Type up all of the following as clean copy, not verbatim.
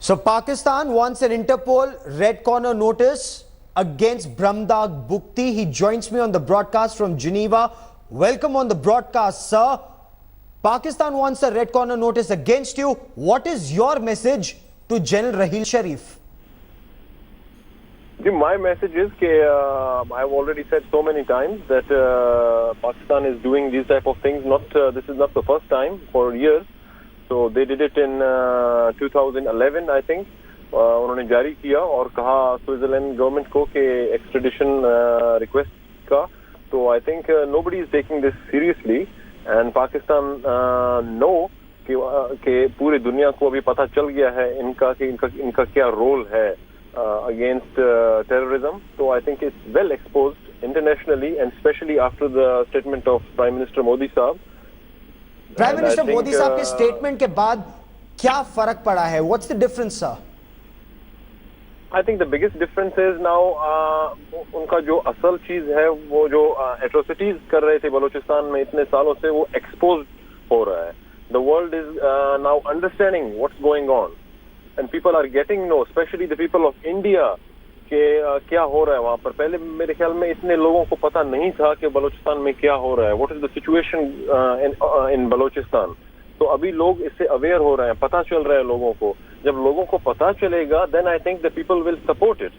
So Pakistan wants an Interpol red corner notice against Bramdag Bukti. He joins me on the broadcast from Geneva. Welcome on the broadcast, sir. Pakistan wants a red corner notice against you. What is your message to General Raheel Sharif? My message is that I've already said so many times that Pakistan is doing these type of things. This is not the first time, for years. So they did it in 2011, I think. उन्होंने जारी किया और कहा Switzerland government को कि extradition request का. तो I think nobody is taking this seriously and Pakistan know कि पूरी दुनिया को अभी पता चल गया है इनका क्या रोल है against terrorism. So I think it's well exposed internationally and especially after the statement of Prime Minister Modi साहब. Prime Minister Modi साहब के स्टेटमेंट के बाद क्या फर्क पड़ा है? What's the difference, sir? I think the biggest difference is now उनका जो असल चीज है वो जो atrocities कर रहे थे बलूचिस्तान में इतने सालों से वो exposed हो रहा है. The world is now understanding what's going on. And people are getting know, especially the people of India, कि क्या हो रहा है वहाँ पर. पहले मेरे ख्याल में इतने लोगों को पता नहीं था कि बलूचिस्तान में क्या हो रहा है. What is the situation in Balochistan? तो अभी लोग इससे अवेयर हो रहे हैं, पता चल रहा है लोगों को. जब लोगों को पता चलेगा, then I think the people will support it.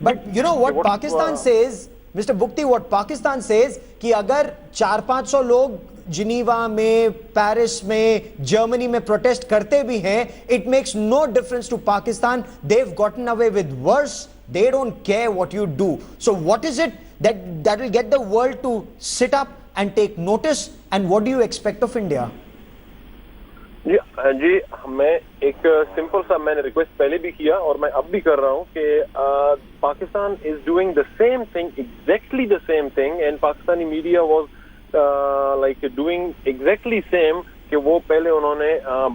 But you know what Pakistan says, Mr. Bukti, what Pakistan says कि अगर 400-500 लोग जिनीवा में, पेरिस में, जर्मनी में प्रोटेस्ट करते भी हैं, it makes no difference to Pakistan. They've gotten away with worse. They don't care what you do. So what is it that will get the world to sit up and take notice? And what do you expect of India? जी मैं एक simple सा मैंने request पहले भी किया और मैं अब भी कर रहा हूँ कि Pakistan is doing the same thing, exactly the same thing, and Pakistani media was like doing exactly same कि वो पहले उन्होंने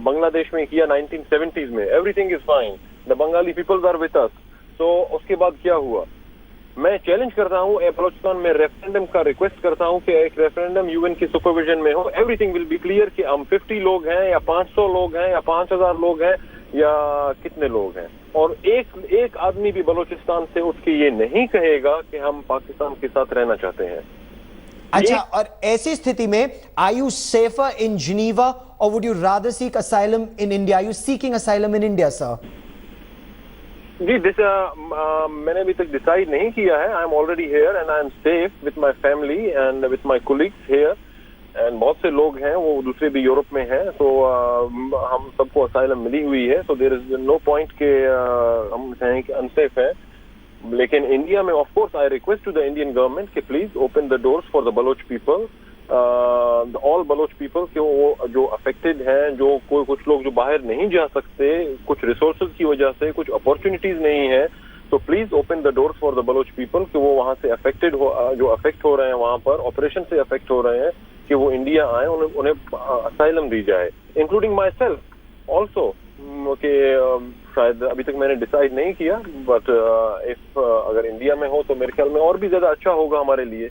बांग्लादेश में किया 1970s में. Everything is fine, the Bengali peoples are with us. तो उसके बाद क्या हुआ? मैं चैलेंज करता हूँ बलूचिस्तान में रेफरेंडम का रिक्वेस्ट करता हूँ कि एक रेफरेंडम यूएन की सुपरविजन में हो. एवरीथिंग विल बी क्लियर कि हम 50 लोग हैं या 500 लोग हैं या 5000 लोग हैं या कितने लोग हैं. और एक आदमी भी बलूचिस्तान से उठ के ये नहीं कहेगा कि हम पाकिस्तान के साथ रहना चाहते हैं. अच्छा, और ऐसी स्थिति में are you safer in Geneva और would you rather seek asylum in India? Are you seeking asylum in India, sir? जी मैंने अभी तक डिसाइड नहीं किया है. I am already here and I am safe with my family and with my colleagues here. And बहुत से लोग हैं वो दूसरे भी यूरोप में हैं. तो हम सबको असाइलम मिली हुई है. So there is no point के हम कहें कि अनसेफ है. लेकिन इंडिया में of course I request to the Indian government कि please open the doors for the Baloch people, all Baloch people, कि वो जो अफेक्टेड हैं, जो कुछ लोग जो बाहर नहीं जा सकते, कुछ रिसोर्सेज की वजह से, कुछ अपॉर्चुनिटीज नहीं है. तो please open the doors for the Baloch people कि वो वहां से अफेक्टेड हो, जो अफेक्ट हो रहे हैं वहां पर ऑपरेशन से अफेक्ट हो रहे हैं, कि वो इंडिया आए, उन्हें असाइलम दी जाए, इंक्लूडिंग माई सेल्फ ऑल्सो. कि शायद अभी तक मैंने डिसाइड नहीं किया, बट इफ अगर इंडिया में हो तो मेरे ख्याल में और भी ज्यादा अच्छा होगा हमारे लिए.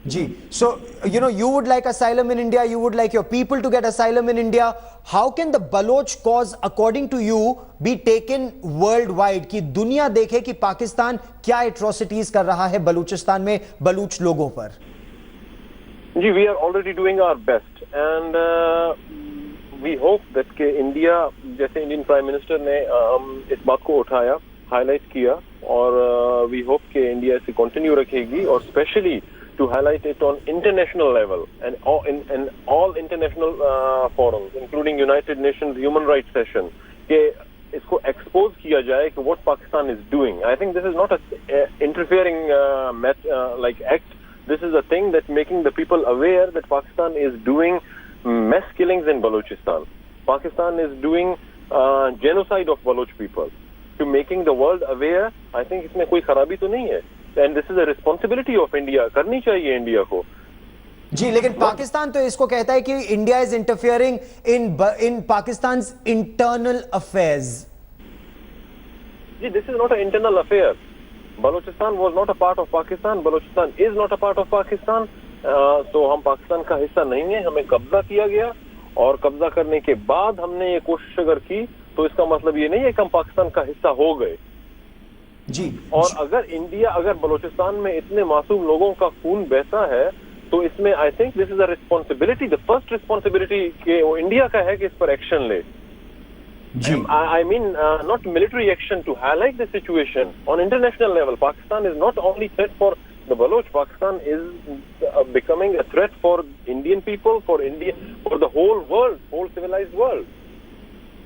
Ji, so you would like asylum in India, you would like your people to get asylum in India. How can the Baloch cause, according to you, be taken worldwide? कि दुनिया देखे कि पाकिस्तान क्या atrocities कर रहा है बलूचिस्तान में बलूच लोगों पर. जी, we are already doing our best and we hope that कि इंडिया, जैसे इंडियन प्राइम मिनिस्टर ने इस बात को उठाया, हाईलाइट किया, और वी होप कि इंडिया इसे कंटिन्यू रखेगी, और specially to highlight it on international level and in all international forums, including United Nations Human Rights Session, कि इसको expose किया जाए कि what Pakistan is doing. I think this is not a interfering like act. This is a thing that making the people aware that Pakistan is doing mass killings in Balochistan. Pakistan is doing genocide of Baloch people. To making the world aware, I think इसमें कोई खराबी तो नहीं है. And this is a responsibility of India. करनी चाहिए India को. जी, लेकिन पाकिस्तान तो इसको कहता है कि India is interfering in Pakistan's internal affairs. जी, this is not an internal affair. Balochistan was not a part of Pakistan. Balochistan is not a part of Pakistan. तो हम पाकिस्तान का हिस्सा नहीं है. हमें कब्जा किया गया और कब्जा करने के बाद हमने ये कोशिश अगर की तो इसका मतलब ये नहीं है कि हम पाकिस्तान का हिस्सा हो गए। जी। और अगर बलूचिस्तान में इतने मासूम लोगों का खून बहता है तो इसमें I think this is a responsibility, the first responsibility के वो इंडिया का है कि इस पर एक्शन ले। जी। I mean, not military action to highlight the situation on international level. Pakistan is not only threat for the Baloch. Pakistan is becoming a threat for Indian people, for the whole world, whole civilized world.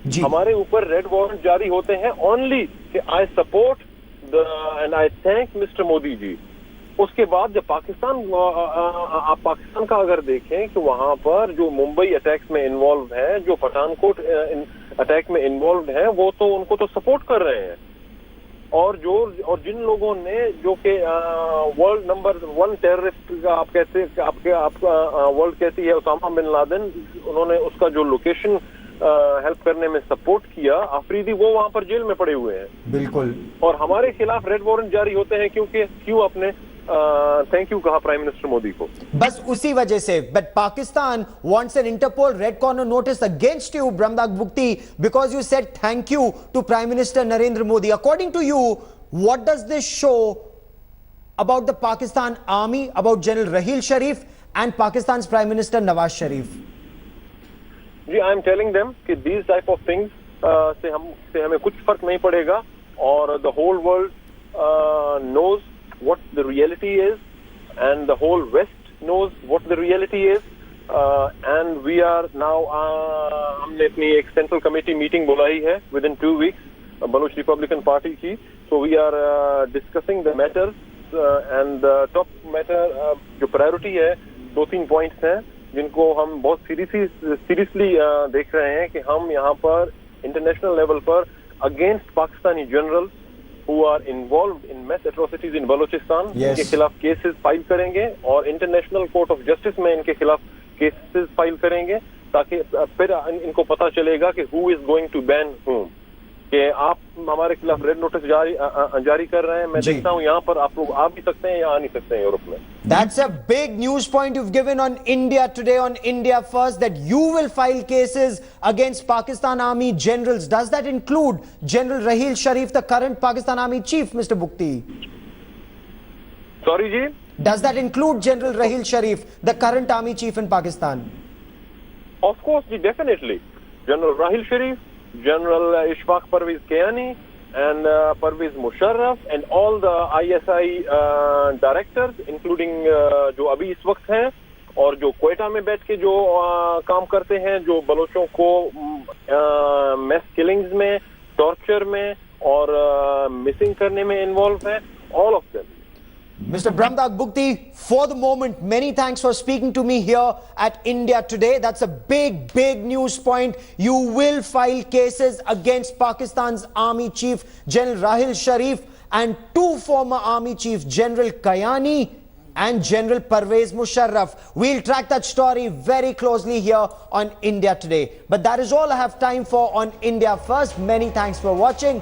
जी। हमारे ऊपर red warrant जारी होते हैं only कि I support the and I thank mister Modi ji. उसके बाद जब आप पाकिस्तान का अगर देखें कि वहां पर जो मुंबई अटैक्स में इन्वॉल्व है, जो पठानकोट अटैक में इन्वॉल्व है, वो तो उनको तो सपोर्ट कर रहे हैं। और जिन लोगों ने जो कि वर्ल्ड नंबर 1 टेररिस्ट का आपका वर्ल्ड कहती है उसामा बिन लादेन, उन्होंने उसका जो लोकेशन हेल्प करने में सपोर्ट किया, अफरीदी, वो वहां पर जेल में पड़े हुए हैं। बिल्कुल। और हमारे खिलाफ रेड वारंट जारी होते हैं क्यों आपने थैंक यू कहा प्राइम मिनिस्टर मोदी को, बस उसी वजह से। But Pakistan wants an Interpol red corner notice against you, Brahmdag Bukti, because you said thank you to Prime Minister Narendra Modi. According to you, what does this show about the Pakistan army, about General Raheel Sharif and Pakistan's Prime Minister Nawaz Sharif? जी, I am telling them कि these type of things से हमें कुछ फर्क नहीं पड़ेगा, और the whole world knows what the reality is, and the whole West knows what the reality is, and we are now हमने अपनी एक सेंट्रल कमेटी मीटिंग बुलाई है within 2 weeks Baloch Republican party की, so we are discussing the matters and the top matter जो priority है, 2-3 points हैं जिनको हम बहुत सीरियसली देख रहे हैं कि हम यहाँ पर इंटरनेशनल लेवल पर against Pakistani general who are involved in mass atrocities in Balochistan, इनके खिलाफ केसेस फाइल करेंगे, और इंटरनेशनल कोर्ट ऑफ जस्टिस में इनके खिलाफ केसेस फाइल करेंगे, ताकि फिर इनको पता चलेगा कि who is going to ban whom। कि आप हमारे खिलाफ रेड नोटिस जारी कर रहे हैं, मैं देखता हूं यहाँ पर आप लोग आ भी सकते हैं या आ नहीं सकते हैं यूरोप में। That's a big news point you've given on India today, on India First, that you will file cases against Pakistan Army generals. Does that include General Raheel Sharif, the current Pakistan Army chief, Mr. Bukti? Sorry ji? Does that include General Raheel Sharif, the current army chief in Pakistan? Of course ji, definitely. General Raheel Sharif, General Ishfaq Parvez Kayani, and Parvez Musharraf, and all the ISI directors, including जो अभी इस वक्त हैं और जो क्वेटा में बैठ के जो काम करते हैं, जो बलोचों को मैस किलिंग्स में, टॉर्चर में और मिसिंग करने में इन्वॉल्व हैं, all of them. Mr. Brahmdag Bukti, for the moment, many thanks for speaking to me here at India Today. That's a big news point. You will file cases against Pakistan's Army Chief General Raheel Sharif and 2 former Army Chiefs, General Kayani and General Parvez Musharraf. We'll track that story very closely here on India Today. But that is all I have time for on India First. Many thanks for watching.